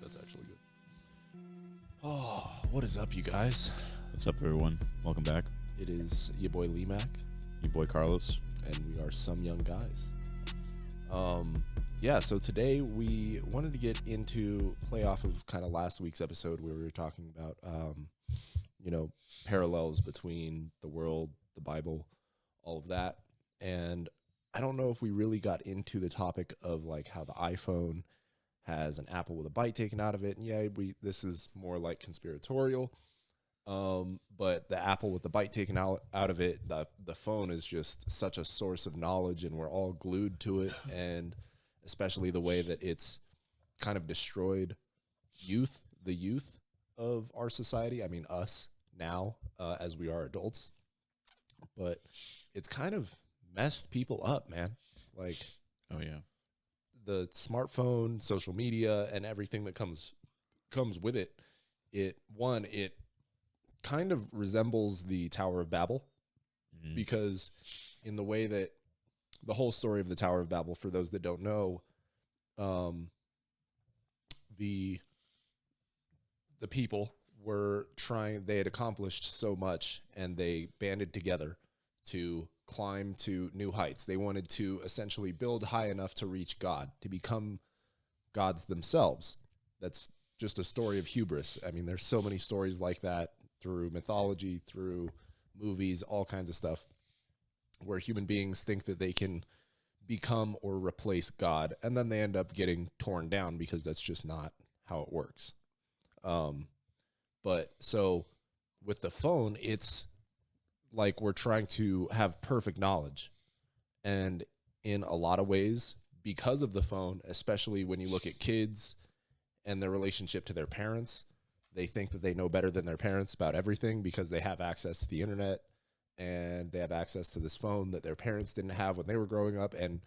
That's actually good. Oh, what is up, you guys? What's up, everyone? Welcome back. It is your boy Lemac, Your boy Carlos. and we are SumYungGuys. So today we wanted to get into play off of kind of last week's episode where we were talking about, parallels between the world, the Bible, all of that. And I don't know if we really got into the topic of like how the iPhone has an apple with a bite taken out of it. And yeah, this is more like conspiratorial. But the apple with the bite taken out of it, the phone is just such a source of knowledge, and we're all glued to it. And especially the way that it's kind of destroyed the youth of our society. I mean, us now, as we are adults, but it's kind of messed people up, man. Like, Oh, yeah. the smartphone, social media, and everything that comes with it. It kind of resembles the Tower of Babel, because in the way that the whole story of the Tower of Babel, for those that don't know, the people they had accomplished so much, and they banded together to climb to new heights. They wanted to essentially build high enough to reach God, to become gods themselves. That's just a story of hubris. I mean, there's so many stories like that through mythology, through movies, all kinds of stuff, where human beings think that they can become or replace God, and then they end up getting torn down because that's just not how it works. But so with the phone, it's like we're trying to have perfect knowledge. And in a lot of ways, because of the phone, especially when you look at kids and their relationship to their parents, they think that they know better than their parents about everything because they have access to the internet and they have access to this phone that their parents didn't have when they were growing up. And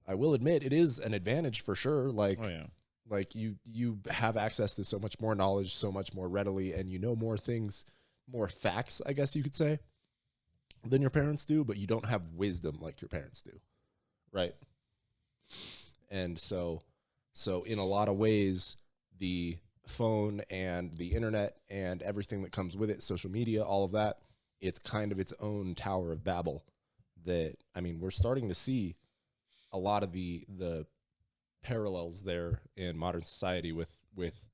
I will admit, it is an advantage for sure. Like, Oh, yeah. like you have access to so much more knowledge, so much more readily, and you know more things, more facts, I guess you could say, than your parents do, but you don't have wisdom like your parents do, right? And so in a lot of ways, the phone and the internet and everything that comes with it, social media, all of that, it's kind of its own Tower of Babel that, I mean, we're starting to see a lot of the parallels there in modern society with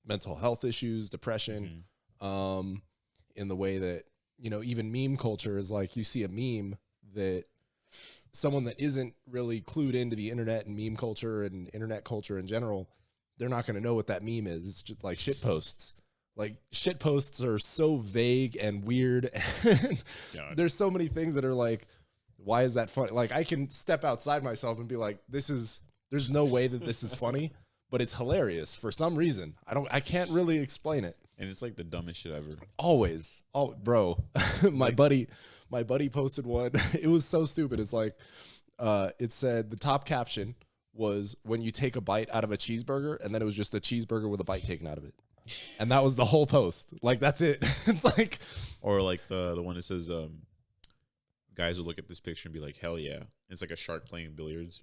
mental health issues, depression, in the way that, even meme culture is like, you see a meme that someone that isn't really clued into the internet and meme culture and internet culture in general, they're not going to know what that meme is. It's just like shit posts. Like, shit posts are so vague and weird. And there's so many things that are like, why is that funny? Like, I can step outside myself and be like, there's no way that this is funny, but it's hilarious for some reason. I can't really explain it. And it's like the dumbest shit ever. Always. Oh, bro. my buddy posted one. It was so stupid. It's like, it said the top caption was when you take a bite out of a cheeseburger, and then it was just a cheeseburger with a bite taken out of it. And that was the whole post. Like, that's it. It's like, Or like the one that says, guys will look at this picture and be like, hell yeah. It's like a shark playing billiards.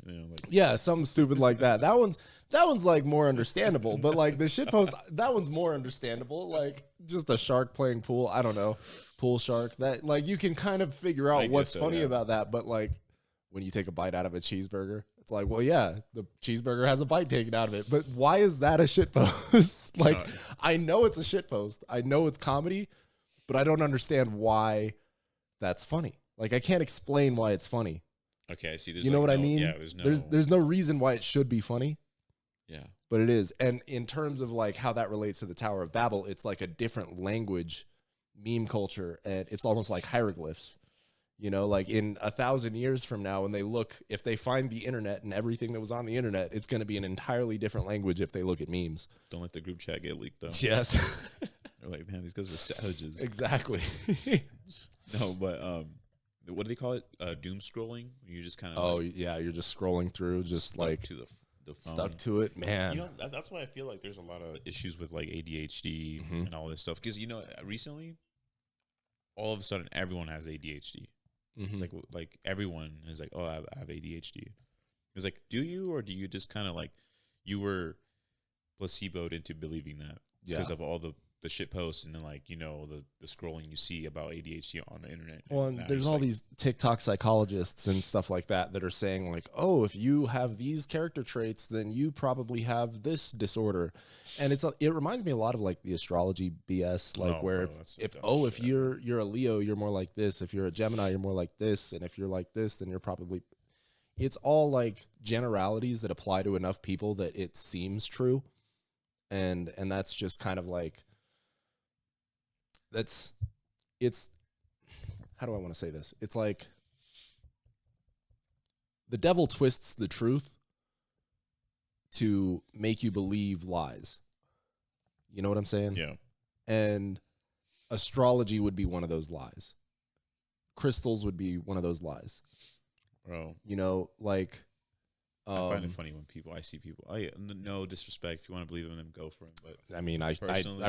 yeah, something stupid like that. That one's like more understandable, but like the shit post, that one's more understandable. Like, just a shark playing pool. I don't know. Pool shark. That, like, you can kind of figure out what's funny about that. But like, when you take a bite out of a cheeseburger, it's like, well, yeah, the cheeseburger has a bite taken out of it. But why is that a shit post? Like, I know it's a shit post. I know it's comedy, but I don't understand why that's funny. Like, I can't explain why it's funny. Okay, I see. You know what I mean? Yeah, there's no reason why it should be funny. Yeah. But it is. And in terms of like how that relates to the Tower of Babel, it's like a different language, meme culture, and it's almost like hieroglyphs. Like in 1,000 years from now, when if they find the internet and everything that was on the internet, it's going to be an entirely different language if they look at memes. Don't let the group chat get leaked, though. Yes. They're like, man, these guys were savages. Exactly. No, but what do they call it? Doom scrolling? You just kind of. Oh, yeah. You're just scrolling through, just like to the phone. Stuck to it, man. That's why I feel like there's a lot of issues with like ADHD and all this stuff. Because recently, all of a sudden, everyone has ADHD. It's like everyone is like, oh, I have ADHD. It's like, do you, or do you just kind of like, you were placeboed into believing that because of all the shit posts and then like, you know, the scrolling you see about ADHD on the internet. Well, and there's all these TikTok psychologists and stuff like that that are saying like, oh, if you have these character traits, then you probably have this disorder. And it reminds me a lot of like the astrology BS, like if you're a Leo, you're more like this. If you're a Gemini, you're more like this. And if you're like this, then you're probably, it's all like generalities that apply to enough people that it seems true. And that's just kind of like, it's how do I want to say this? It's like the devil twists the truth to make you believe lies. You know what I'm saying? Yeah. And astrology would be one of those lies. Crystals would be one of those lies. Bro. You know, like I find it funny when I see people. No disrespect. If you want to believe in them, go for them. But I mean, I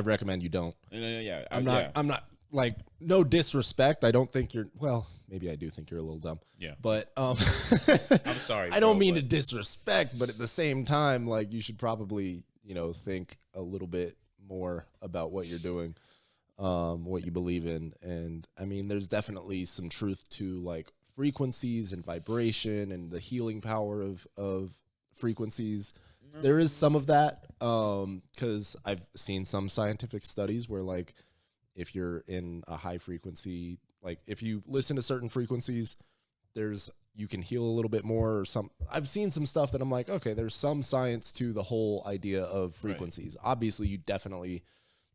recommend you don't. Yeah, I'm not like, no disrespect. I don't think you're. Well, maybe I do think you're a little dumb. Yeah. But I'm sorry. I don't mean to disrespect, but at the same time, like you should probably, you know, think a little bit more about what you're doing, what you believe in, and I mean, there's definitely some truth to like frequencies and vibration and the healing power of frequencies. There is some of that because I've seen some scientific studies where like if you're in a high frequency, like if you listen to certain frequencies, you can heal a little bit more or some. I've seen some stuff that I'm like, okay, there's some science to the whole idea of frequencies. Right. Obviously, you definitely,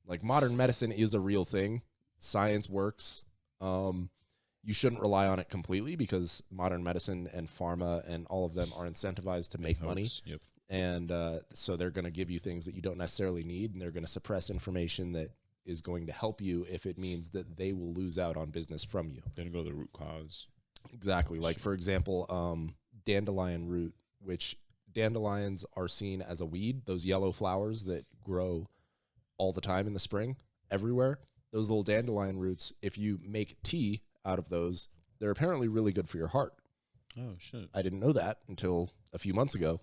like, modern medicine is a real thing. Science works. You shouldn't rely on it completely because modern medicine and pharma and all of them are incentivized to make money. Yep. And so they're going to give you things that you don't necessarily need, and they're going to suppress information that is going to help you if it means that they will lose out on business from you. They're going to go to the root cause. Exactly. Like, for example, dandelion root, which dandelions are seen as a weed, those yellow flowers that grow all the time in the spring everywhere. Those little dandelion roots, if you make tea out of those, they're apparently really good for your heart. Oh, shit. I didn't know that until a few months ago.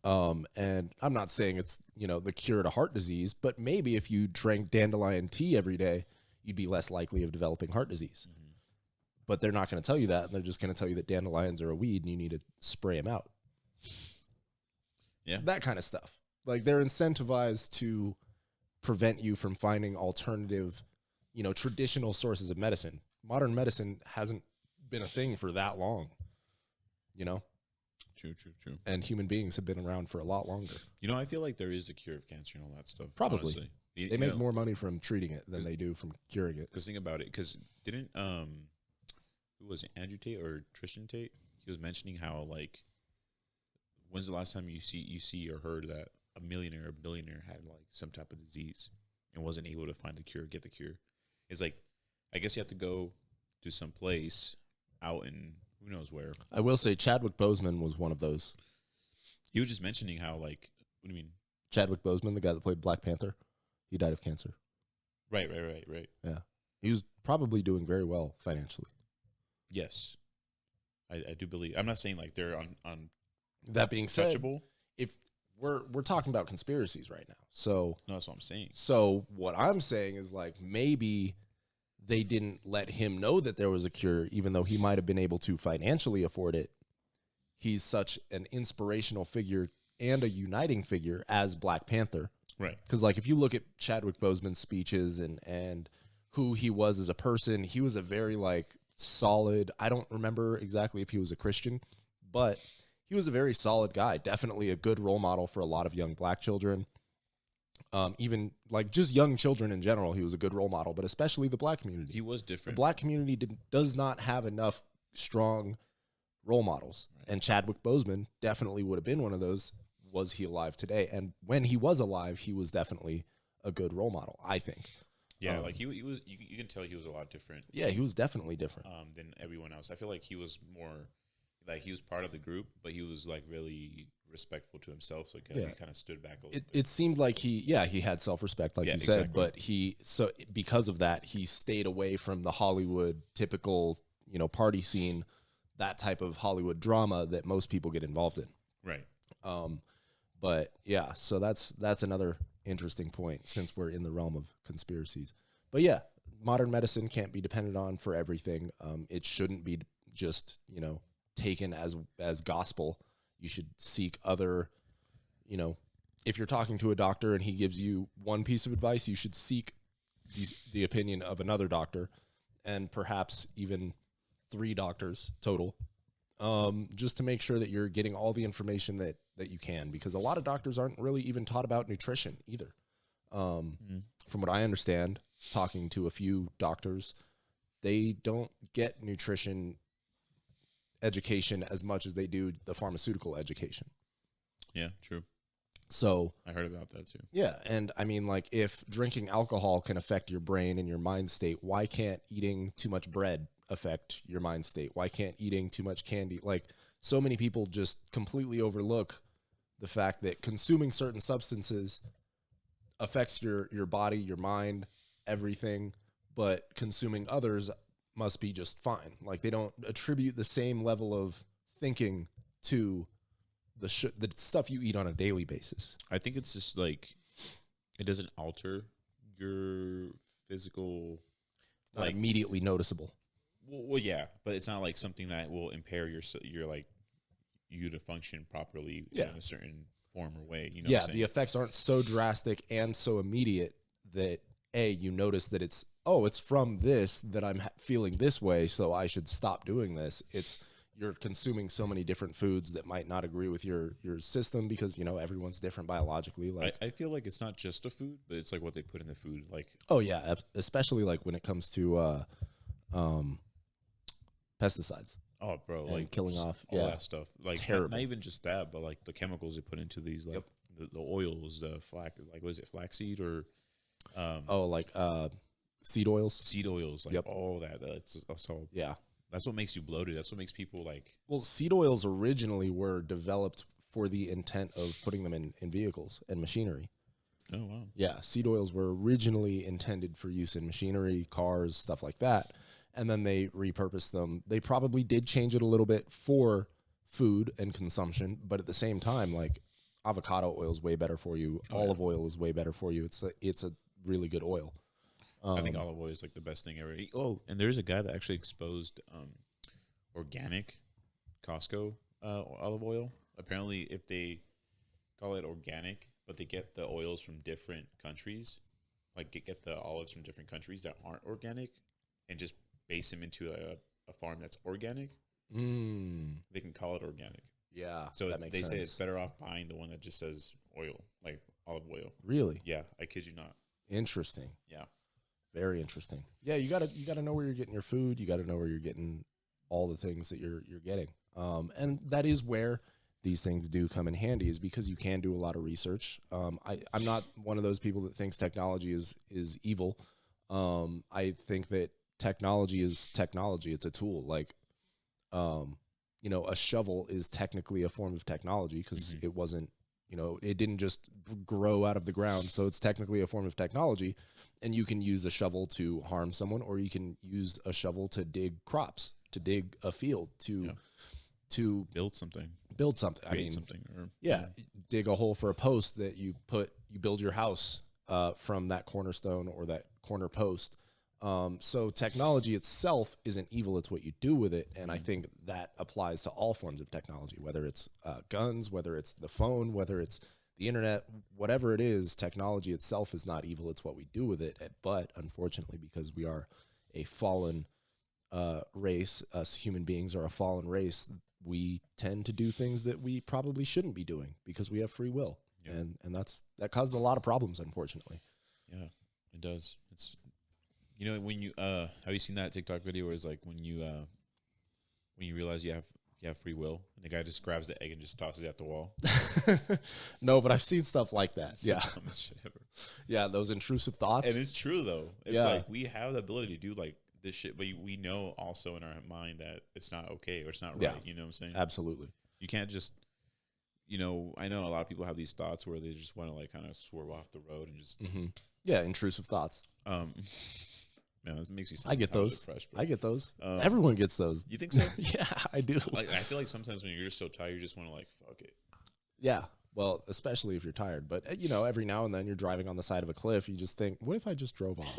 And I'm not saying it's, you know, the cure to heart disease, but maybe if you drank dandelion tea every day, you'd be less likely of developing heart disease. Mm-hmm. But they're not going to tell you that, and they're just going to tell you that dandelions are a weed and you need to spray them out. Yeah. That kind of stuff. Like, they're incentivized to prevent you from finding alternative, you know, traditional sources of medicine. Modern medicine hasn't been a thing for that long, you know? True. And human beings have been around for a lot longer. You know, I feel like there is a cure of cancer and all that stuff. Probably. Honestly. They make more money from treating it than they do from curing it. Because think about it. Because didn't, who was it, Andrew Tate or Tristan Tate? He was mentioning how, like, when's the last time you see or heard that a millionaire or billionaire had, like, some type of disease and wasn't able to find the cure, get the cure? It's like, I guess you have to go to some place out in who knows where. I will say Chadwick Boseman was one of those. He was just mentioning how, like, what do you mean? Chadwick Boseman, the guy that played Black Panther, he died of cancer. Right. Yeah. He was probably doing very well financially. Yes. I do believe. I'm not saying, like, they're on that being said, touchable. If we're talking about conspiracies right now. So no, that's what I'm saying. So what I'm saying is, like, maybe they didn't let him know that there was a cure, even though he might have been able to financially afford it. He's such an inspirational figure and a uniting figure as Black Panther. Right. Because, like, if you look at Chadwick Boseman's speeches and who he was as a person, he was a very, like, solid, I don't remember exactly if he was a Christian, but he was a very solid guy. Definitely a good role model for a lot of young Black children. Even, like, just young children in general, he was a good role model, but especially the Black community. He was different. The Black community does not have enough strong role models. Right. And Chadwick Boseman definitely would have been one of those, was he alive today. And when he was alive, he was definitely a good role model, I think. Yeah, like, he was, you can tell he was a lot different. Yeah, he was definitely different. Than everyone else. I feel like he was more, like, he was part of the group, but he was, like, really respectful to himself, so he kind of stood back a little bit. It seemed like he had self-respect, like you said, but because of that, he stayed away from the Hollywood typical, you know, party scene, that type of Hollywood drama that most people get involved in. Right. But yeah, so that's another interesting point since we're in the realm of conspiracies. But yeah, modern medicine can't be depended on for everything. It shouldn't be just, taken as gospel. You should seek other, if you're talking to a doctor and he gives you one piece of advice, you should seek the opinion of another doctor and perhaps even 3 doctors total, just to make sure that you're getting all the information that you can, because a lot of doctors aren't really even taught about nutrition either. From what I understand, talking to a few doctors, they don't get nutrition education as much as they do the pharmaceutical education. Yeah, true. So I heard about that too. Yeah, and I mean, like, if drinking alcohol can affect your brain and your mind state, why can't eating too much bread affect your mind state? Why can't eating too much candy? Like, so many people just completely overlook the fact that consuming certain substances affects your body, your mind, everything, but consuming others must be just fine. Like, they don't attribute the same level of thinking to the stuff you eat on a daily basis. I think it's just like it doesn't alter your physical, Not immediately noticeable. Well, yeah, but it's not like something that will impair your like you to function properly in a certain form or way. You know? Yeah, the effects aren't so drastic and so immediate that you notice that it's from this that I'm feeling this way, so I should stop doing this. It's you're consuming so many different foods that might not agree with your system because, everyone's different biologically. Like, I feel like it's not just the food, but it's like what they put in the food. Like, oh yeah, especially like when it comes to pesticides. Oh, bro, and like killing off all that stuff. Like, terrible. Not even just that, but like the chemicals they put into these, like the oils, the flax, like what is it, flaxseed or seed oils. Seed oils, like all that. That's all. Yeah. That's what makes you bloated. That's what makes people like. Well, seed oils originally were developed for the intent of putting them in vehicles and machinery. Oh, wow. Yeah, seed oils were originally intended for use in machinery, cars, stuff like that. And then they repurposed them. They probably did change it a little bit for food and consumption, but at the same time, like, avocado oil is way better for you. Olive oil is way better for you. It's a really good oil. I think olive oil is like the best thing ever. Oh, and there's a guy that actually exposed organic Costco olive oil. Apparently, if they call it organic, but they get the oils from different countries, like get the olives from different countries that aren't organic, and just base them into a farm that's organic, they can call it organic. Yeah, so they say it's better off buying the one that just says oil, like olive oil. Really? Yeah, I kid you not. Interesting. Yeah. Very interesting. Yeah, you gotta know where you're getting your food. You gotta know where you're getting all the things that you're getting. And that is where these things do come in handy, is because you can do a lot of research. I'm not one of those people that thinks technology is evil. I think that technology is technology. It's a tool. Like, a shovel is technically a form of technology because it wasn't, it didn't just grow out of the ground. So it's technically a form of technology, and you can use a shovel to harm someone, or you can use a shovel to dig crops, to dig a field, to build something, create something, or dig a hole for a post that you build your house from that cornerstone or that corner post. So technology itself isn't evil. It's what you do with it. And I think that applies to all forms of technology, whether it's guns, whether it's the phone, whether it's the internet, whatever it is, technology itself is not evil. It's what we do with it. But unfortunately, because we are a fallen race, us human beings are a fallen race, we tend to do things that we probably shouldn't be doing because we have free will. Yeah. And that causes a lot of problems, unfortunately. Yeah, it does. It's, when you have you seen that TikTok video where it's like when you realize you have free will, and the guy just grabs the egg and just tosses it at the wall? No, but I've seen stuff like that. It's yeah. the dumbest shit ever. Yeah, those intrusive thoughts. And it's true though. It's like we have the ability to do like this shit, but we know also in our mind that it's not okay or it's not right. Yeah. You know what I'm saying? Absolutely. You can't just, I know a lot of people have these thoughts where they just want to like kind of swerve off the road and just. Yeah, intrusive thoughts. Man, that makes me sound I get those. I get those. Everyone gets those. You think so? Yeah, I do. Like, I feel like sometimes when you're just so tired, you just want to like, fuck it. Yeah. Well, especially if you're tired. But, every now and then you're driving on the side of a cliff. You just think, what if I just drove off?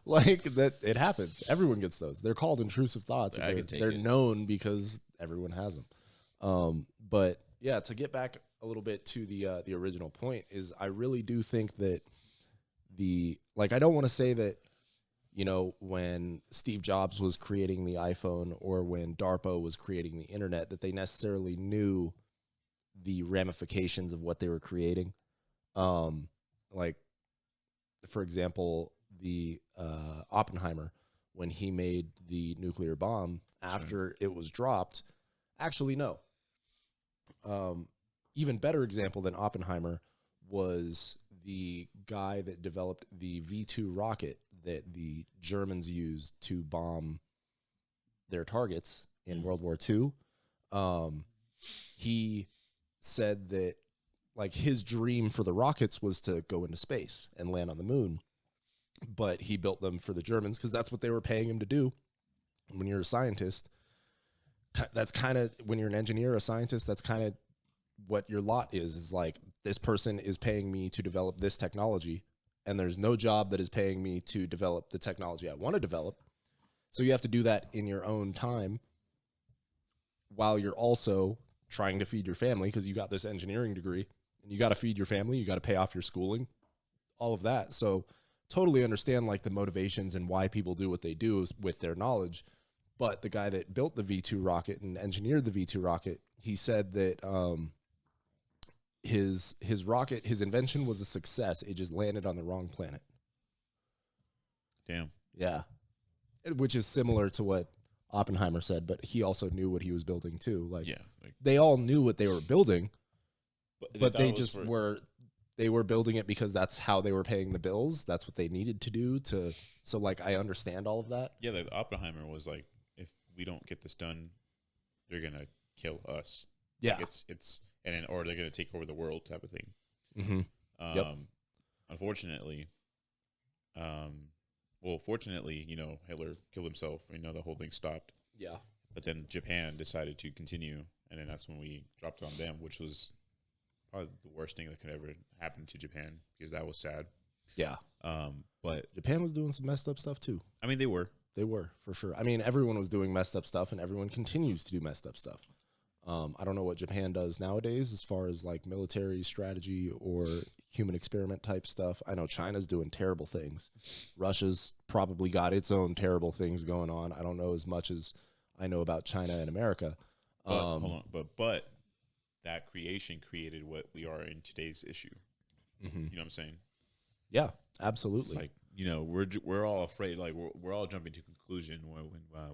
Like that. It happens. Everyone gets those. They're called intrusive thoughts. I can take they're it. known because everyone has them. But yeah, to get back a little bit to the original point is I really do think that I don't want to say that, when Steve Jobs was creating the iPhone or when DARPA was creating the internet, that they necessarily knew the ramifications of what they were creating. Like, for example, the Oppenheimer, when he made the nuclear bomb after it was dropped, actually, no. Even better example than Oppenheimer was the guy that developed the V2 rocket that the Germans used to bomb their targets in World War II. He said that like his dream for the rockets was to go into space and land on the moon, but he built them for the Germans because that's what they were paying him to do. When you're a scientist, that's kind of, when you're an engineer, a scientist, that's kind of what your lot is like, this person is paying me to develop this technology, and there's no job that is paying me to develop the technology I want to develop. So you have to do that in your own time while you're also trying to feed your family, because you got this engineering degree and you got to feed your family, you got to pay off your schooling, all of that. So totally understand like the motivations and why people do what they do with their knowledge. But the guy that built the V2 rocket and engineered the V2 rocket, he said that his rocket, his invention was a success. It just landed on the wrong planet. Damn. Yeah. Which is similar to what Oppenheimer said, but he also knew what he was building too. Like, they all knew what they were building, but they just they were building it because that's how they were paying the bills. That's what they needed to do so like, I understand all of that. Yeah. Like Oppenheimer was like, if we don't get this done, they're going to kill us. Yeah. Like or they're going to take over the world type of thing. Mm-hmm. Unfortunately, fortunately, Hitler killed himself. The whole thing stopped. Yeah. But then Japan decided to continue, and then that's when we dropped it on them, which was probably the worst thing that could ever happen to Japan, because that was sad. Yeah. But Japan was doing some messed up stuff too. I mean, they were for sure. I mean, everyone was doing messed up stuff, and everyone continues to do messed up stuff. I don't know what Japan does nowadays as far as like military strategy or human experiment type stuff. I know China's doing terrible things. Russia's probably got its own terrible things going on. I don't know as much as I know about China and America. But hold on, but that creation created what we are in today's issue. Mm-hmm. You know what I'm saying? Yeah, absolutely. It's like, we're all afraid. Like we're all jumping to conclusion when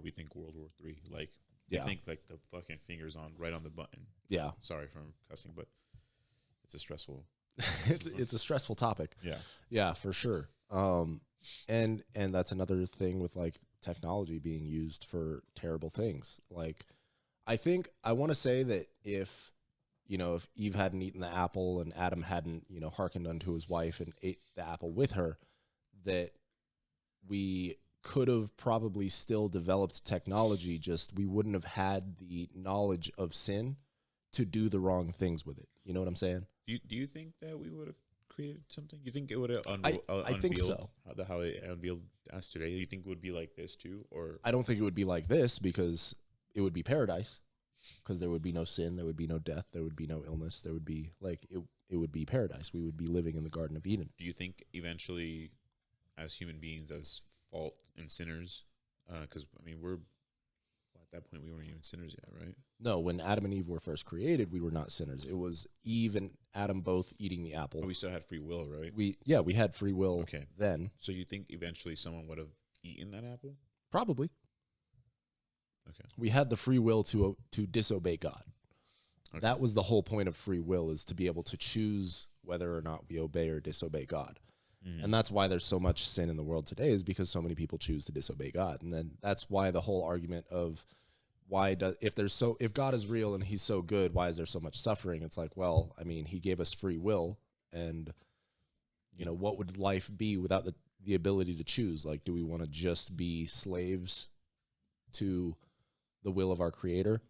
we think World War III. Like, I think like the fucking fingers right on the button. Yeah. Sorry for cussing, but it's a stressful. it's a stressful topic. Yeah. Yeah, for sure. And that's another thing with like technology being used for terrible things. Like, I want to say that if Eve hadn't eaten the apple and Adam hadn't, hearkened unto his wife and ate the apple with her, that we could have probably still developed technology, just we wouldn't have had the knowledge of sin to do the wrong things with it. You know what I'm saying? Do you think that we would have created something? You think it would have I think so. How it unveiled us today? You think it would be like this too? Or I don't think it would be like this, because it would be paradise, because there would be no sin, there would be no death, there would be no illness, there would be like it would be paradise. We would be living in the Garden of Eden. Do you think eventually, as human beings, as fault and sinners, because at that point we weren't even sinners yet, right? No, when Adam and Eve were first created, we were not sinners. It was Eve and Adam both eating the apple. But we still had free will, right? We had free will then. So you think eventually someone would have eaten that apple? Probably. Okay. We had the free will to disobey God. Okay. That was the whole point of free will, is to be able to choose whether or not we obey or disobey God. And that's why there's so much sin in the world today, is because so many people choose to disobey God. And then that's why the whole argument of if God is real and he's so good, why is there so much suffering? It's like, well, I mean, he gave us free will, and what would life be without the ability to choose? Like, do we want to just be slaves to the will of our creator?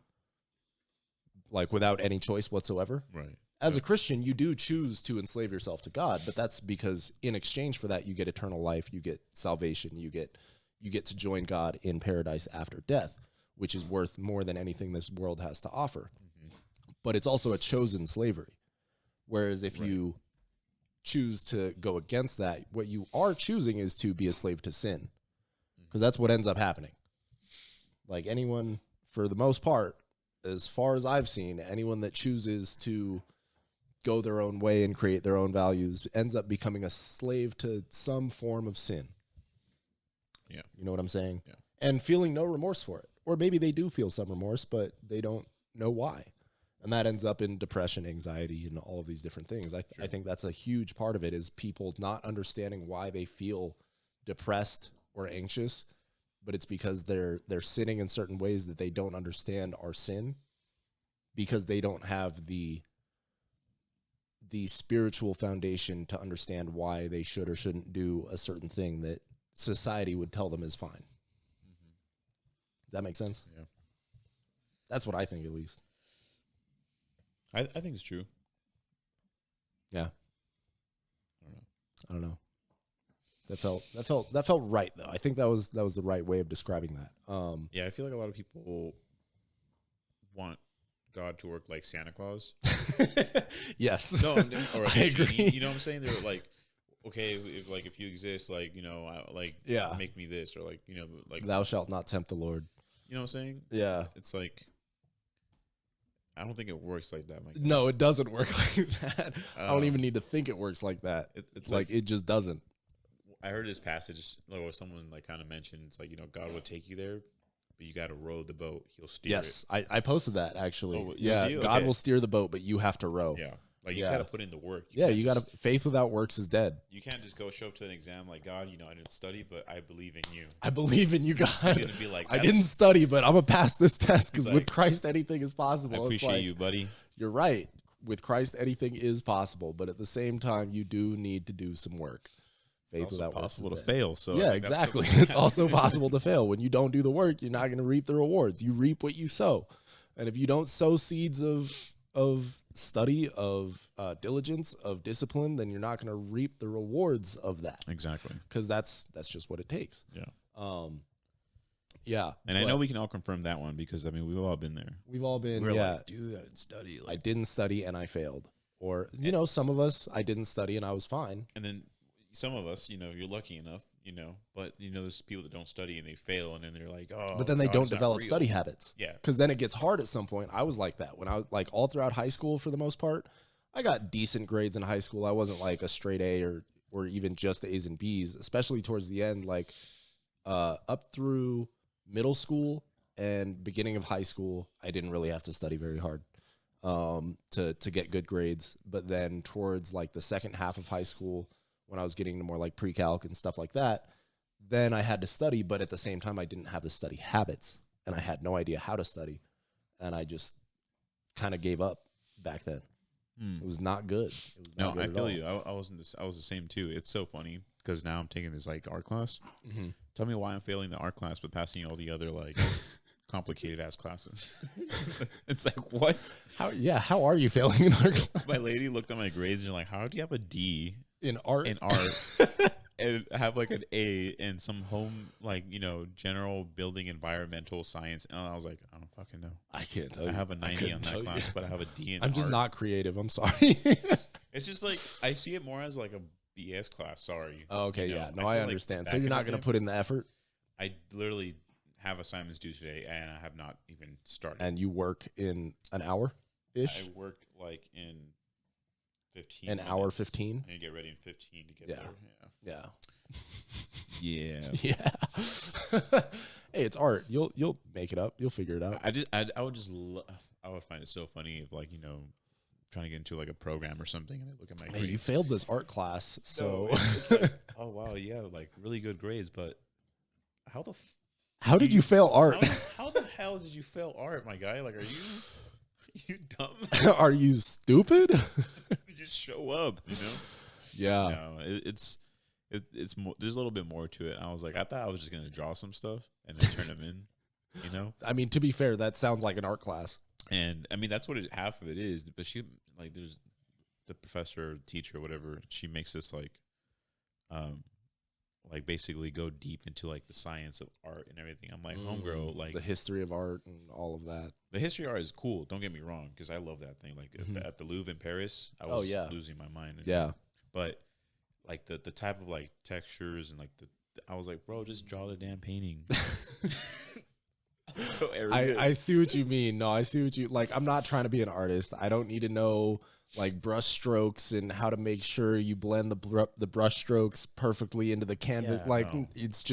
like without any choice whatsoever. Right. As a Christian, you do choose to enslave yourself to God, but that's because in exchange for that, you get eternal life, you get salvation, you get to join God in paradise after death, which is worth more than anything this world has to offer. Mm-hmm. But it's also a chosen slavery. Whereas if you choose to go against that, what you are choosing is to be a slave to sin, because that's what ends up happening. Like anyone, for the most part, as far as I've seen, anyone that chooses to go their own way and create their own values ends up becoming a slave to some form of sin. Yeah. You know what I'm saying? Yeah. And feeling no remorse for it. Or maybe they do feel some remorse, but they don't know why. And that ends up in depression, anxiety, and all of these different things. I think that's a huge part of it, is people not understanding why they feel depressed or anxious, but it's because they're sinning in certain ways that they don't understand are sin, because they don't have the spiritual foundation to understand why they should or shouldn't do a certain thing that society would tell them is fine. Mm-hmm. Does that make sense? Yeah. That's what I think, at least. I think it's true. Yeah. I don't know. That felt right, though. I think that was the right way of describing that. Yeah, I feel like a lot of people want God to work like Santa Claus. Yes. No, or like I a genie. agree. You know what I'm saying? They're like, okay, if you exist, like, you know, make me this, or like, you know, like, thou shalt not tempt the Lord. You know what I'm saying? Yeah. It's like, I don't think it works like that, Mike. No, it doesn't work like that. I don't even need to think it works like that. It's like it just doesn't. I heard this passage, like, where someone like kind of mentioned, it's like, you know, God will take you there, but you got to row the boat. He'll steer it. Yes, I posted that, actually. Oh, yeah, okay. God will steer the boat, but you have to row. Yeah, like, you got to put in the work. You got to. Faith without works is dead. You can't just go show up to an exam like, God, you know, I didn't study, but I believe in you. I believe in you, God. He's gonna be like, I didn't study, but I'm gonna pass this test, because like, with Christ anything is possible. I appreciate you, buddy. You're right. With Christ anything is possible, but at the same time, you do need to do some work. Faith without works possible to fail. So yeah, exactly. It's also possible to fail. When you don't do the work, you're not going to reap the rewards. You reap what you sow, and if you don't sow seeds of study, of diligence, of discipline, then you're not going to reap the rewards of that. Exactly, because that's just what it takes. Yeah. Yeah, and I know we can all confirm that one, because I mean, we've all been there. We've all been. We're yeah, like, dude, I didn't study. Like, I didn't study and I failed, or you know, some of us, I didn't study and I was fine. And then some of us, you know, you're lucky enough, you know, but you know, there's people that don't study and they fail, and then they're like, oh, but then they God, don't develop study habits. Yeah, because then it gets hard at some point. I was like that when I was like all throughout high school. For the most part, I got decent grades in high school. I wasn't like a straight A or even just A's and B's, especially towards the end, like up through middle school and beginning of high school. I didn't really have to study very hard to get good grades. But then towards like the second half of high school, when I was getting to more like pre-calc and stuff like that, then I had to study, but at the same time, I didn't have the study habits, and I had no idea how to study, and I just kind of gave up back then. It was not good. It was not good I feel all. you. I was the same too. It's so funny, because now I'm taking this like art class. Mm-hmm. Tell me why I'm failing the art class but passing all the other like complicated ass classes. It's like, what? How are you failing in art class? My lady looked at my grades and you're like, how do you have a D in art and have like an A in some home, like, you know, general building environmental science? And I was like, I don't fucking know. I can't tell you. I have a 90 on that class, but I have a D in I'm just art. not creative. I'm sorry. It's just like, I see it more as like a BS class. Sorry. Oh, okay, you know, yeah. No, I understand. Like so you're not going to put in the effort? I literally have assignments due today, and I have not even started. And you work in an hour-ish? I work like in 15 An minutes. hour 15? And get ready in 15 to get there. Yeah. Yeah. Yeah. Hey, it's art. You'll make it up. You'll figure it out. I would find it so funny if, like, you know, trying to get into like a program or something, and I look at my grades. Hey, you failed this art class, so it's like, oh wow, yeah, like really good grades, but how did you fail art? How the hell did you fail art, my guy? Like, are you dumb? Are you stupid? You just show up, you know? Yeah. No, it's more. There's a little bit more to it. I was like, I thought I was just gonna draw some stuff and then turn them in, you know? I mean, to be fair, that sounds like an art class. And I mean, that's what half of it is. But she like, there's the professor, or teacher, or whatever. She makes this um, like basically go deep into like the science of art and everything. I'm like, homegirl, like the history of art and all of that. the history of art is cool. Don't get me wrong, because I love that thing. Like at the Louvre in Paris, I was losing my mind. Yeah, but like the type of like textures and like I was like, bro, just draw the damn painting. So I see what you mean. No, I see what you like. I'm not trying to be an artist. I don't need to know like brush strokes and how to make sure you blend the brush strokes perfectly into the canvas. Yeah, like no. it's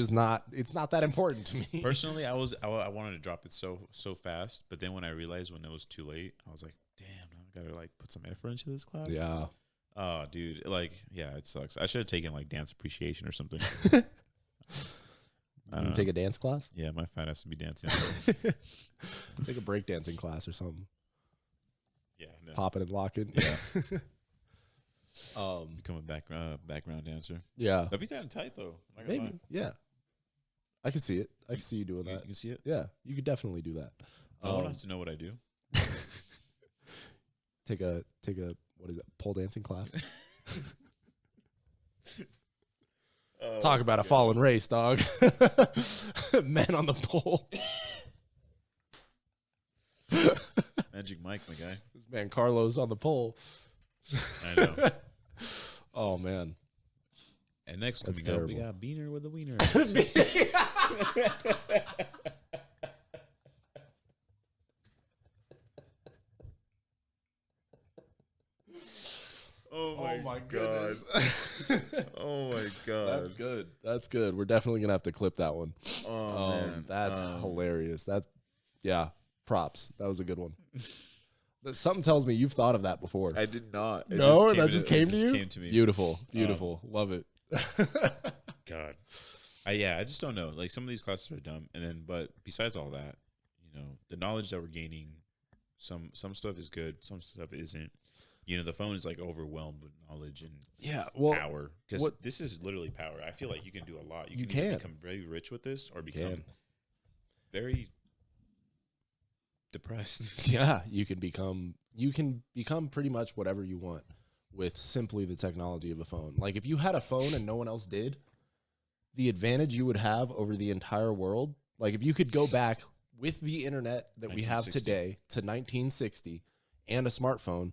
not that important to me. Personally, I wanted to drop it so fast, but then when I realized when it was too late, I was like, damn, now I gotta like put some effort into this class. Yeah. Oh, dude, like, yeah, it sucks. I should have taken like dance appreciation or something. You take a dance class? Yeah, my fat has to be dancing. Take a break dancing class or something. Yeah, no. Popping and locking. Yeah. Become a background dancer. Yeah. That'd be kind of tight though. Not gonna Maybe. lie. Yeah. I can see it. I can see you doing that. You can see it. Yeah, you could definitely do that. No one has to know what I do. Take a what is it? Pole dancing class. Talk about a fallen race, dog. Men on the pole. Magic Mike, my guy. This man Carlos on the pole. I know. Oh man. And next That's coming up, we terrible. got Beaner with a wiener. Oh my goodness. Oh my god. That's good. That's good. We're definitely gonna have to clip that one. Oh man. That's hilarious. Yeah. Props. That was a good one. Something tells me you've thought of that before. I did not. That just came to you? Came to me. Beautiful. Love it. God. I just don't know. Like some of these classes are dumb, and then but besides all that, the knowledge that we're gaining, some stuff is good, some stuff isn't. The phone is like overwhelmed with knowledge and power, because this is literally power. I feel like you can do a lot. You can either become very rich with this or become very depressed. Yeah, you can become pretty much whatever you want with simply the technology of a phone. Like if you had a phone and no one else did, the advantage you would have over the entire world, like if you could go back with the internet that we have today to 1960 and a smartphone,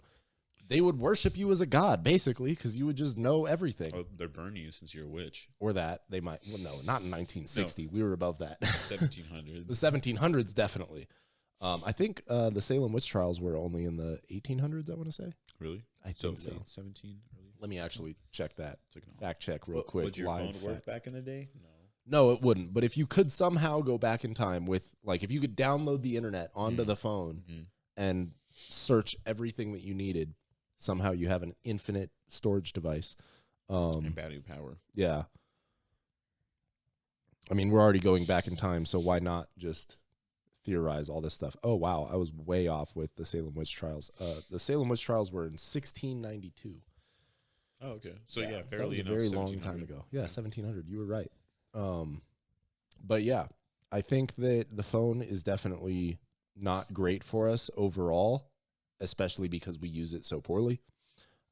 they would worship you as a god, basically, because you would just know everything. Oh, they're burning you since you're a witch. Or that. They might. Well, no, not in 1960. No. We were above that. 1700s. The 1700s, definitely. I think the Salem witch trials were only in the 1800s, I want to say. Really? I think so. Late 17, early? Let me actually check that. Fact check real quick. Would your phone work back in the day? No, it wouldn't. But if you could somehow go back in time with, like, if you could download the internet onto the phone and search everything that you needed, somehow you have an infinite storage device. And battery power. Yeah. I mean, we're already going back in time, so why not just theorize all this stuff? Oh, wow. I was way off with the Salem witch trials. The Salem witch trials were in 1692. Oh, okay. So, fairly that was a very long time ago. Yeah, 1700. You were right. But, yeah, I think that the phone is definitely not great for us overall, especially because we use it so poorly.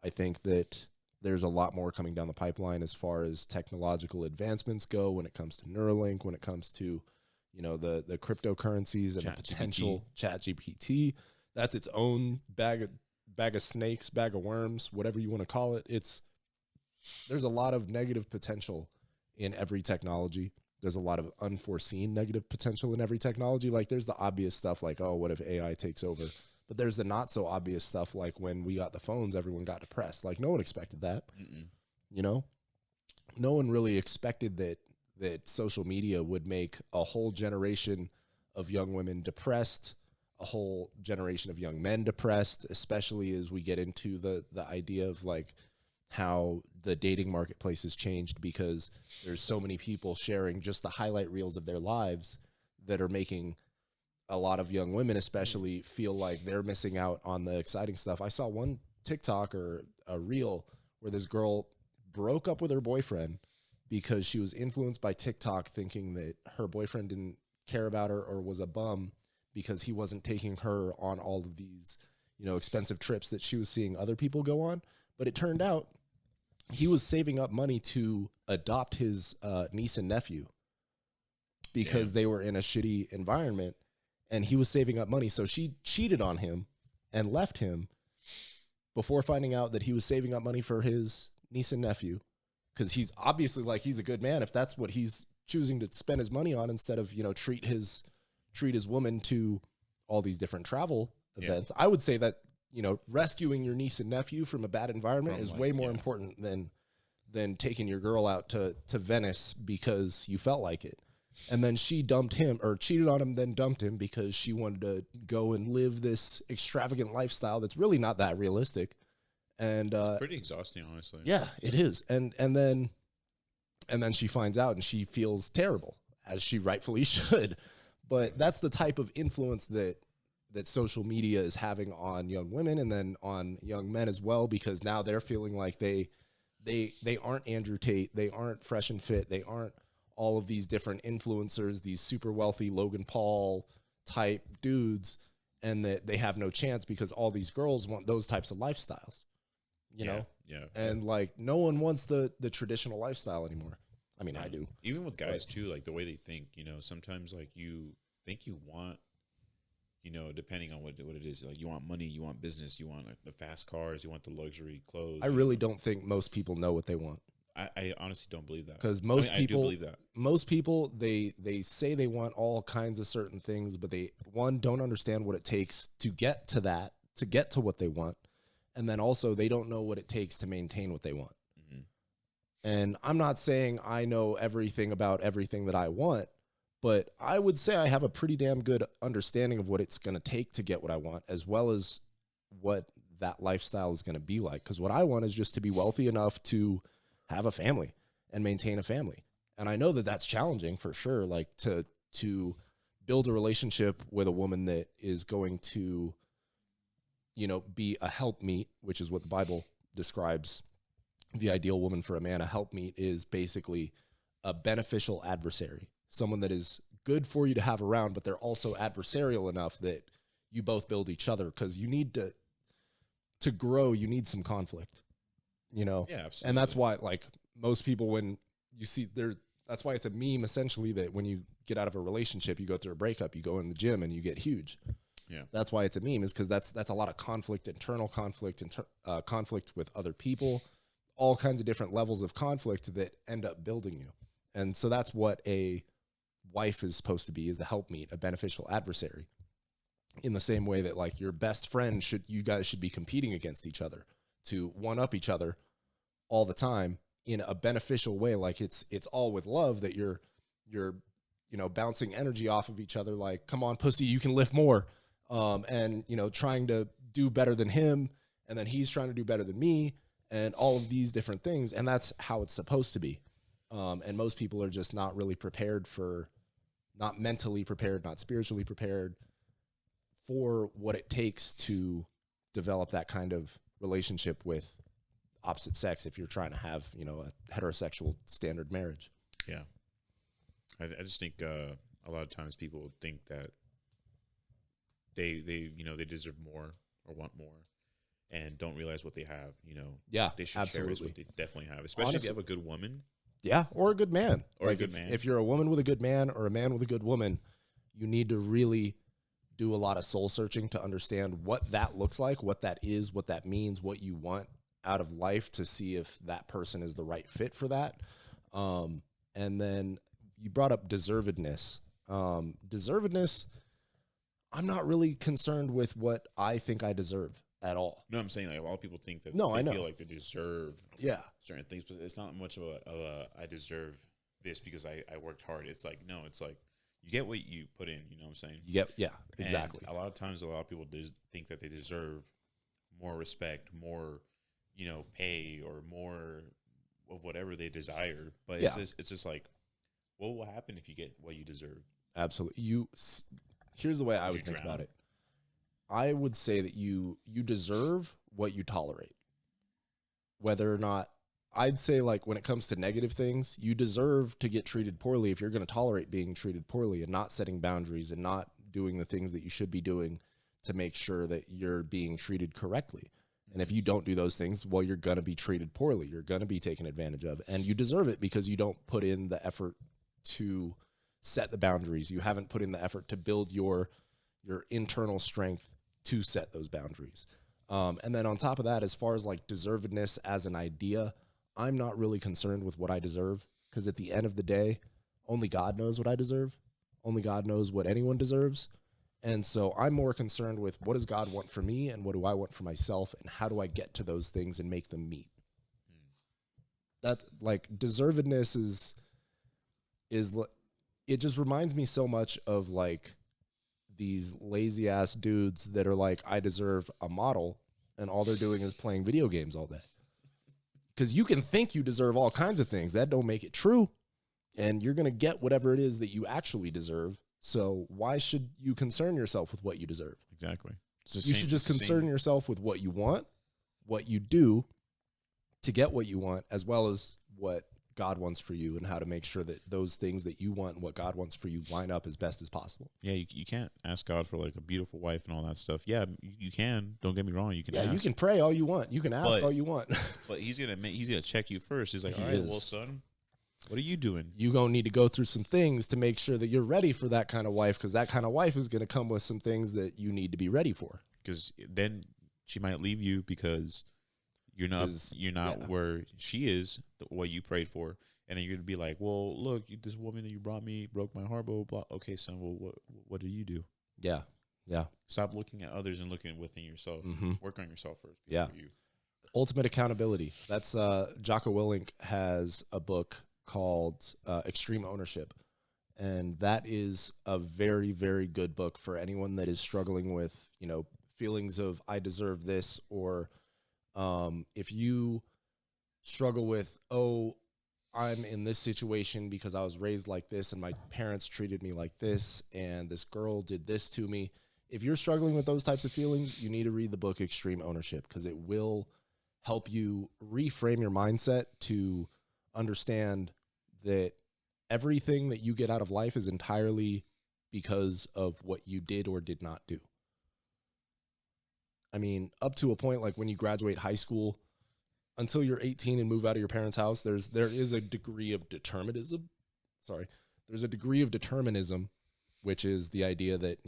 I think that there's a lot more coming down the pipeline as far as technological advancements go when it comes to Neuralink, when it comes to, the cryptocurrencies and the potential ChatGPT. That's its own bag of snakes, bag of worms, whatever you want to call it. There's a lot of negative potential in every technology. There's a lot of unforeseen negative potential in every technology. Like there's the obvious stuff like, oh, what if AI takes over? But there's the not so obvious stuff like when we got the phones, everyone got depressed. Like no one expected that. No one really expected that social media would make a whole generation of young women depressed, a whole generation of young men depressed, especially as we get into the idea of like how the dating marketplace has changed because there's so many people sharing just the highlight reels of their lives that are making a lot of young women especially feel like they're missing out on the exciting stuff. I saw one TikTok or a reel where this girl broke up with her boyfriend because she was influenced by TikTok thinking that her boyfriend didn't care about her or was a bum because he wasn't taking her on all of these, expensive trips that she was seeing other people go on. But it turned out he was saving up money to adopt his niece and nephew because they were in a shitty environment, and he was saving up money. So she cheated on him and left him before finding out that he was saving up money for his niece and nephew, because he's obviously he's a good man if that's what he's choosing to spend his money on instead of, treat his woman to all these different travel events. I would say that, rescuing your niece and nephew from a bad environment is way more important than taking your girl out to Venice because you felt like it. And then she dumped him, or cheated on him, then dumped him because she wanted to go and live this extravagant lifestyle that's really not that realistic. And it's pretty exhausting, honestly. Yeah, it is. And then she finds out and she feels terrible, as she rightfully should. But that's the type of influence that social media is having on young women and then on young men as well, because now they're feeling like they aren't Andrew Tate, they aren't Fresh and Fit, they aren't all of these different influencers, these super wealthy Logan Paul type dudes, and that they have no chance because all these girls want those types of lifestyles, you know? Yeah. And no one wants the traditional lifestyle anymore. I mean, I do. Even with guys too, the way they think, sometimes you think you want, depending on what it is, you want money, you want business, you want the fast cars, you want the luxury clothes. I really don't think most people know what they want. I honestly don't believe that, because most people, I do believe that. Most people, they say they want all kinds of certain things, but they don't understand what it takes to get to that, to get to what they want, and then also they don't know what it takes to maintain what they want. Mm-hmm. And I'm not saying I know everything about everything that I want, but I would say I have a pretty damn good understanding of what it's going to take to get what I want, as well as what that lifestyle is going to be like. Because what I want is just to be wealthy enough to have a family and maintain a family. And I know that that's challenging for sure, to build a relationship with a woman that is going to, be a helpmeet, which is what the Bible describes the ideal woman for a man. A helpmeet is basically a beneficial adversary, someone that is good for you to have around, but they're also adversarial enough that you both build each other, because you need to grow, you need some conflict. Yeah, absolutely. And that's why, most people, when you see that's why it's a meme, essentially, that when you get out of a relationship, you go through a breakup, you go in the gym and you get huge. Yeah. That's why it's a meme, is because that's a lot of conflict, internal conflict, conflict with other people, all kinds of different levels of conflict that end up building you. And so that's what a wife is supposed to be, is a helpmeet, a beneficial adversary. In the same way that your best friend you guys should be competing against each other to one up each other all the time in a beneficial way. It's all with love, that you're bouncing energy off of each other. Come on, pussy, you can lift more. And trying to do better than him, and then he's trying to do better than me, and all of these different things. And that's how it's supposed to be. And most people are just not really prepared not mentally prepared, not spiritually prepared for what it takes to develop that kind of relationship with opposite sex if you're trying to have, a heterosexual standard marriage. Yeah. I just think a lot of times people think that they deserve more or want more, and don't realize what they have. Yeah, they should cherish what they definitely have, especially if you have a good woman. Yeah, or a good man. Or a good man. If you're a woman with a good man or a man with a good woman, you need to really do a lot of soul searching to understand what that looks like, what that is, what that means, what you want out of life, to see if that person is the right fit for that. And then you brought up deservedness. Deservedness, I'm not really concerned with what I think I deserve at all. No, I'm saying a lot of people think that I know. Feel like they deserve certain things, but it's not much of a I deserve this because I worked hard. It's no, it's you get what you put in, you know what I'm saying? Yeah, exactly. And a lot of times, a lot of people think that they deserve more respect, more, pay, or more of whatever they desire. But it's just what will happen if you get what you deserve? Absolutely. Here's the way I would think about it. I would say that you deserve what you tolerate. Whether or not, I'd say when it comes to negative things, you deserve to get treated poorly if you're going to tolerate being treated poorly and not setting boundaries and not doing the things that you should be doing to make sure that you're being treated correctly. And if you don't do those things, well, you're going to be treated poorly. You're going to be taken advantage of, and you deserve it because you don't put in the effort to set the boundaries. You haven't put in the effort to build your internal strength to set those boundaries. And then on top of that, as far as like deservedness as an idea, I'm not really concerned with what I deserve, because at the end of the day, only God knows what I deserve. Only God knows what anyone deserves. And so I'm more concerned with what does God want for me and what do I want for myself, and how do I get to those things and make them meet. That like deservedness is it just reminds me so much of like these lazy ass dudes that are like, I deserve a model, and all they're doing is playing video games all day. Because you can think you deserve all kinds of things. That don't make it true. And you're going to get whatever it is that you actually deserve. So why should you concern yourself with what you deserve? Exactly. You should just concern yourself with what you want, what you do to get what you want, as well as what God wants for you, and how to make sure that those things that you want and what God wants for you line up as best as possible. Yeah, you can't ask God for like a beautiful wife and all that stuff. Yeah, you can. Don't get me wrong. You can. Yeah, ask. you can pray all you want. You can ask all you want. But he's gonna check you first. He's like, all right, well, son, what are you doing? You gonna need to go through some things to make sure that you're ready for that kind of wife, because that kind of wife is gonna come with some things that you need to be ready for. Because then she might leave you because you're not where she is, what you prayed for. And then you're going to be like, well, look, this woman that you brought me broke my heart, blah, blah, blah. Okay, son, well, what do you do? Yeah, yeah. Stop looking at others and looking within yourself. Work on yourself first. Yeah. You. Ultimate accountability. That's Jocko Willink has a book called Extreme Ownership. And that is a very, very good book for anyone that is struggling with, feelings of I deserve this, or if you struggle with, I'm in this situation because I was raised like this and my parents treated me like this and this girl did this to me. If you're struggling with those types of feelings, you need to read the book Extreme Ownership, because it will help you reframe your mindset to understand that everything that you get out of life is entirely because of what you did or did not do. I mean, up to a point, like when you graduate high school, until you're 18 and move out of your parents' house, there is a degree of determinism. There's a degree of determinism, which is the idea that,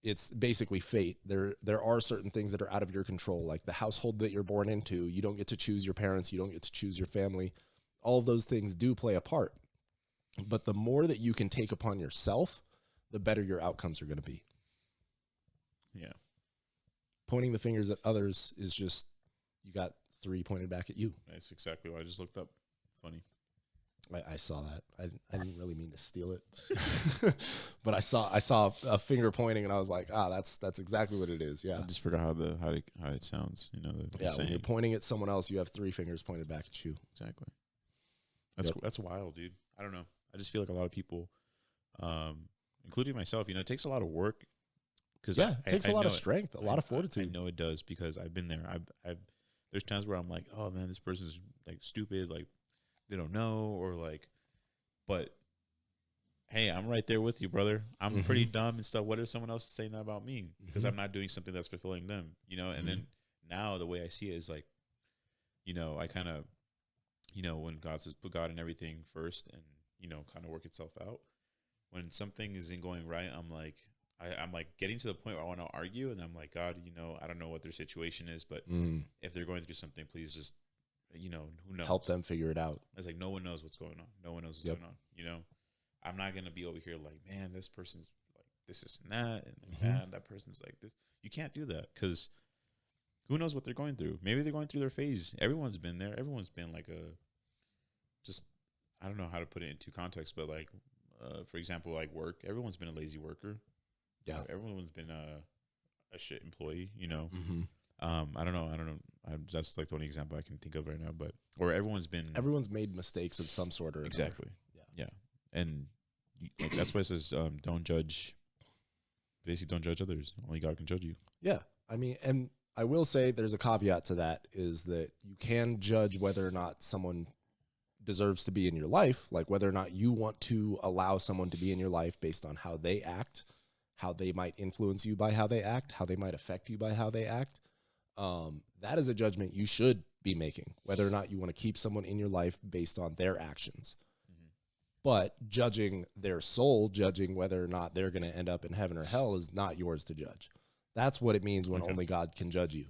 it's basically fate. There are certain things that are out of your control, like the household that you're born into. You don't get to choose your parents. You don't get to choose your family. All of those things do play a part. But the more that you can take upon yourself, the better your outcomes are going to be. Yeah. Pointing the fingers at others is just, you got 3 pointed back at you. That's exactly what I just looked up. Funny. I saw that. I didn't really mean to steal it, but I saw a finger pointing, and I was like, that's exactly what it is. Yeah. I just forgot how it sounds. When you're pointing at someone else, you have 3 fingers pointed back at you. Exactly. That's wild, dude. I don't know. I just feel like a lot of people, including myself, it takes a lot of work. It takes a lot of strength, a lot of fortitude. I know it does, because I've been there. There's times where I'm like, oh man, this person's like stupid, like they don't know, or like, but hey, I'm right there with you, brother. I'm pretty dumb and stuff. What if someone else is saying that about me? Because I'm not doing something that's fulfilling them, And then now the way I see it is like, I kind of, when God says put God in everything first, and kind of work itself out. When something isn't going right, I'm like, I'm like getting to the point where I want to argue, and I'm like, God, I don't know what their situation is, but if they're going through something, please just, who knows? Help them figure it out. It's like, no one knows what's going on. No one knows what's going on. I'm not going to be over here like, man, this person's like this, is and that, and man, that person's like this. You can't do that, because who knows what they're going through? Maybe they're going through their phase. Everyone's been there. Everyone's been like I don't know how to put it into context, but like, for example, like work, everyone's been a lazy worker. Yeah, everyone's been a shit employee, I don't know. That's like the only example I can think of right now. But everyone's made mistakes of some sort or another. Exactly. Yeah. And that's why it says don't judge. Basically, don't judge others. Only God can judge you. Yeah, I mean, and I will say there's a caveat to that, is that you can judge whether or not someone deserves to be in your life, like whether or not you want to allow someone to be in your life based on how they act, how they might influence you by how they act, how they might affect you by how they act. That is a judgment you should be making, whether or not you want to keep someone in your life based on their actions. Mm-hmm. But judging their soul, judging whether or not they're going to end up in heaven or hell is not yours to judge. That's what it means when only God can judge you.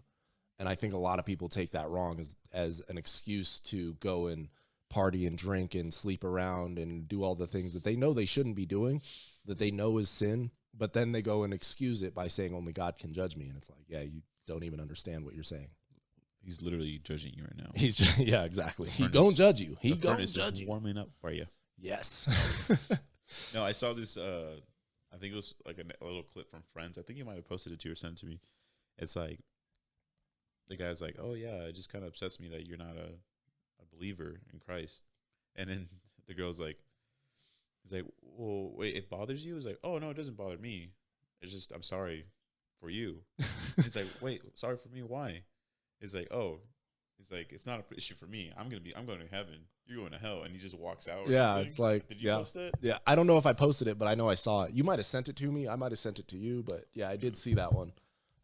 And I think a lot of people take that wrong as an excuse to go and party and drink and sleep around and do all the things that they know they shouldn't be doing, that they know is sin, but then they go and excuse it by saying only God can judge me. And it's like, yeah, you don't even understand what you're saying. He's literally judging you right now. Yeah, exactly. He gonna judge you. He gonna judge you. Warming up for you. Yes. No, I saw this. I think it was like a little clip from Friends. I think you might have posted it to you or sent it to me. It's like the guy's like, "Oh yeah, it just kind of upsets me that you're not a believer in Christ." And then the girl's like, "He's like, well, wait, it bothers you?" He's like, "Oh no, it doesn't bother me. It's just I'm sorry for you." He's like, "Wait, sorry for me? Why?" He's like, "Oh." He's like, "It's not an issue for me. I'm going to heaven. You're going to hell." And he just walks out. Yeah, something. it's like, did you post it? Yeah, I don't know if I posted it, but I know I saw it. You might have sent it to me. I might have sent it to you, but yeah, I did see that one.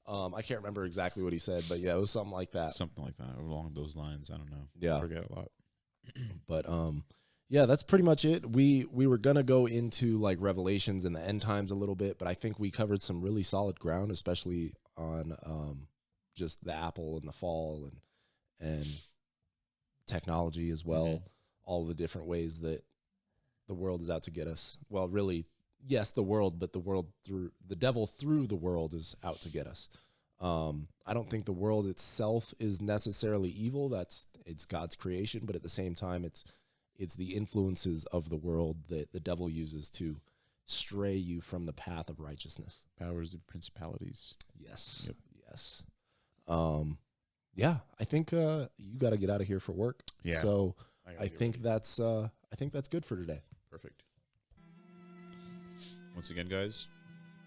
I can't remember exactly what he said, but yeah, it was something like that. Something like that, along those lines. I don't know. Yeah, I forget a lot. But yeah, that's pretty much it. We were gonna go into like Revelations and the end times a little bit, but I think we covered some really solid ground, especially on just the Apple and the fall and technology as well. Mm-hmm. All the different ways that the world is out to get us. Well, really, yes, the world, but the devil through the world is out to get us. I don't think the world itself is necessarily evil. It's God's creation, but at the same time, it's the influences of the world that the devil uses to stray you from the path of righteousness. Powers and principalities. Yes. Yep. Yes. Yeah, I think you got to get out of here for work. Yeah. So I think that's good for today. Perfect. Once again, guys,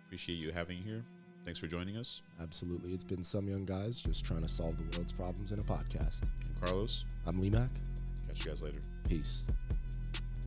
appreciate you having here. Thanks for joining us. Absolutely. It's been some young guys just trying to solve the world's problems in a podcast. I'm Carlos. I'm Lemac. Catch you guys later. Peace.